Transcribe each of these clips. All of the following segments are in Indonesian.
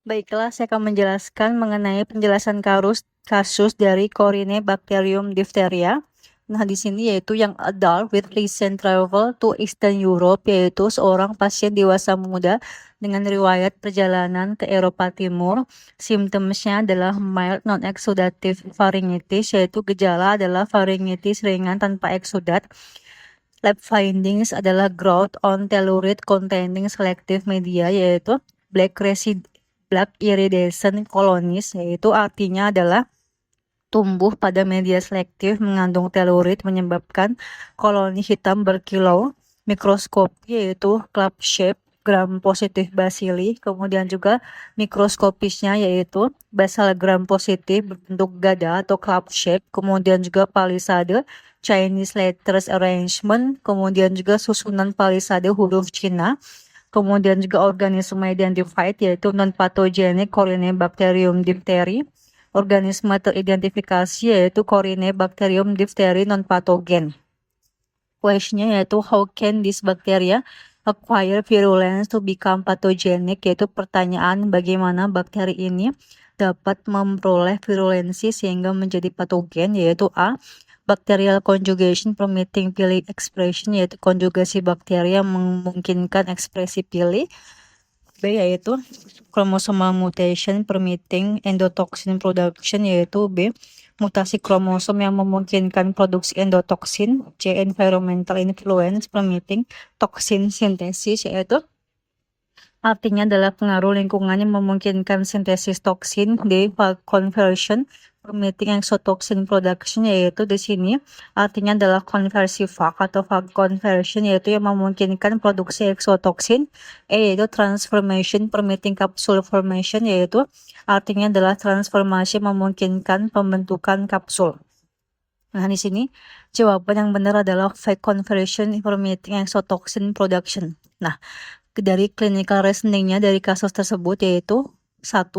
Baiklah, saya akan menjelaskan mengenai penjelasan kasus dari Corynebacterium diphtheria. Nah, di sini yaitu yang adult with recent travel to Eastern Europe, yaitu seorang pasien dewasa muda dengan riwayat perjalanan ke Eropa Timur. Simptomnya adalah mild non-exudative pharyngitis, yaitu gejala adalah pharyngitis ringan tanpa eksudat. Lab findings adalah growth on telluride containing selective media, yaitu black iridescent colonies, yaitu artinya adalah tumbuh pada media selektif mengandung telluride menyebabkan koloni hitam berkilau. Mikroskopi yaitu club shape gram positif bacilli, kemudian juga mikroskopisnya yaitu basal gram positif berbentuk gada atau club shape, kemudian juga palisade Chinese letters arrangement, kemudian juga susunan palisade huruf Cina. Kemudian juga organisme identified yaitu non-pathogenic Corynebacterium diphtheria. Organisme teridentifikasi yaitu Corynebacterium diphtheria non-pathogen. Questionnya yaitu how can this bacteria acquire virulence to become pathogenic, yaitu pertanyaan bagaimana bakteri ini dapat memperoleh virulensi sehingga menjadi patogen, yaitu A. Bacterial conjugation permitting pili expression, yaitu konjugasi bakteri yang memungkinkan ekspresi pili. B yaitu chromosomal mutation permitting endotoxin production, yaitu B. Mutasi kromosom yang memungkinkan produksi endotoksin. C. Environmental influence permitting toxin synthesis, yaitu artinya adalah pengaruh lingkungan yang memungkinkan sintesis toksin. D. Phage conversion permitting exotoxin production, yaitu di sini artinya adalah konversi phage atau phage conversion, yaitu yang memungkinkan produksi exotoxin. E yaitu transformation permitting capsule formation, yaitu artinya adalah transformasi memungkinkan pembentukan kapsul. Nah, di sini jawaban yang benar adalah phage conversion permitting exotoxin production. Nah, dari clinical reasoningnya dari kasus tersebut yaitu 1.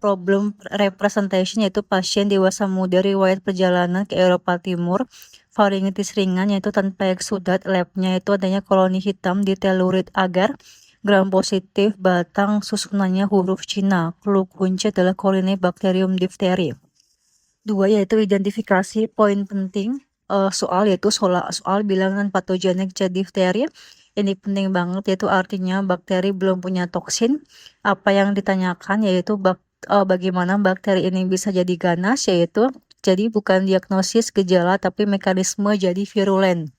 Problem representation yaitu pasien dewasa muda riwayat perjalanan ke Eropa Timur, pharyngitis ringan yaitu tanpa eksudat, labnya itu adanya koloni hitam di telluride agar, gram positif, batang, susunannya huruf Cina. Clue kunci adalah Corynebacterium diphtheria. 2 yaitu identifikasi poin penting soal yaitu soal bilangan patogenik diphtheria. Ini penting banget yaitu artinya bakteri belum punya toksin. Apa yang ditanyakan yaitu bagaimana bakteri ini bisa jadi ganas, yaitu jadi bukan diagnosis gejala tapi mekanisme jadi virulen.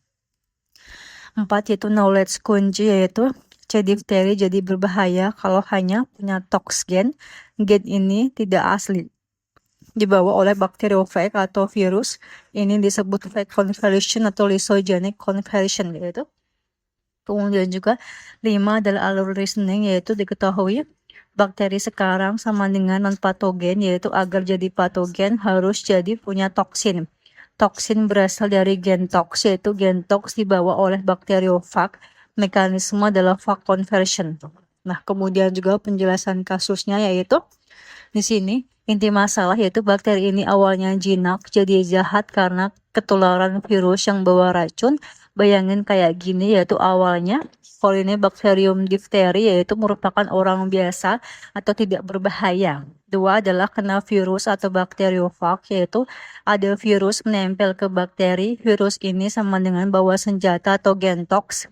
4 yaitu knowledge kunci yaitu C. diphtheria jadi berbahaya kalau hanya punya tox gen. Gen ini tidak asli dibawa oleh bakteriofag atau virus. Ini disebut phage conversion atau lysogenic conversion, yaitu. Kemudian juga 5 adalah alur reasoning, yaitu diketahui bakteri sekarang sama dengan non-patogen, yaitu agar jadi patogen harus jadi punya toksin. Toksin berasal dari gen tox, yaitu gen tox dibawa oleh bakteriofag. Mekanisme adalah phage conversion. Nah, kemudian juga penjelasan kasusnya yaitu di sini inti masalah yaitu bakteri ini awalnya jinak jadi jahat karena ketularan virus yang bawa racun. Bayangin kayak gini, yaitu awalnya Corynebacterium diphtheria yaitu merupakan orang biasa atau tidak berbahaya. 2 adalah kena virus atau bakteriofag, yaitu ada virus menempel ke bakteri. Virus ini sama dengan bawa senjata atau gentox.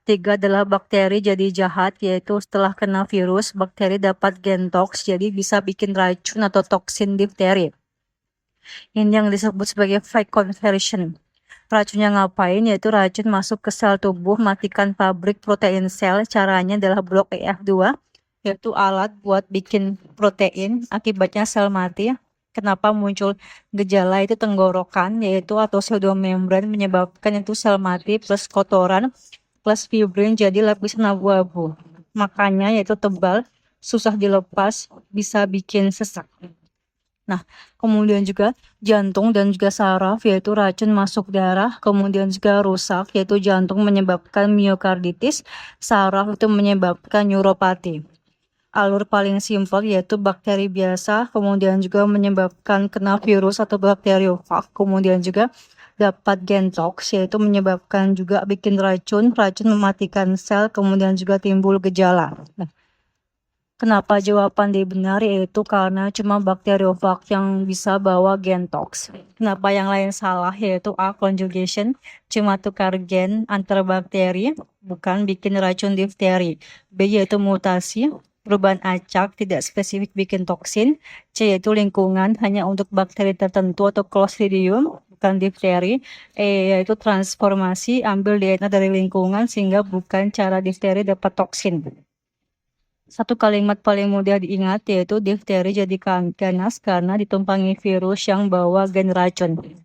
3 adalah bakteri jadi jahat, yaitu setelah kena virus, bakteri dapat gentox, jadi bisa bikin racun atau toksin difteri. Ini yang disebut sebagai phage conversion. Racunnya ngapain? Yaitu racun masuk ke sel tubuh, matikan pabrik protein sel. Caranya adalah blok EF2, yaitu alat buat bikin protein. Akibatnya sel mati. Kenapa muncul gejala itu tenggorokan, yaitu atau pseudomembran menyebabkan itu sel mati plus kotoran plus fibrin jadi lapisan abu-abu. Makanya yaitu tebal, susah dilepas, bisa bikin sesak. Nah, kemudian juga jantung dan juga saraf yaitu racun masuk darah, kemudian juga rusak yaitu jantung menyebabkan miokarditis, saraf itu menyebabkan neuropati. Alur paling simpel yaitu bakteri biasa, kemudian juga menyebabkan kena virus atau bakteriofag, kemudian juga dapat gentox yaitu menyebabkan juga bikin racun mematikan sel, kemudian juga timbul gejala. Nah, Kenapa jawaban D benar, yaitu karena cuma bakteriofag yang bisa bawa gen tox. Kenapa yang lain salah, yaitu A. Conjugation, cuma tukar gen antar bakteri, bukan bikin racun difteri. B. Yaitu mutasi, perubahan acak, tidak spesifik bikin toksin. C. Yaitu lingkungan, hanya untuk bakteri tertentu atau Clostridium, bukan difteri. E. Yaitu transformasi, ambil DNA dari lingkungan sehingga bukan cara difteri dapat toksin. Satu kalimat paling mudah diingat yaitu difteri jadi ganas karena ditumpangi virus yang bawa gen racun.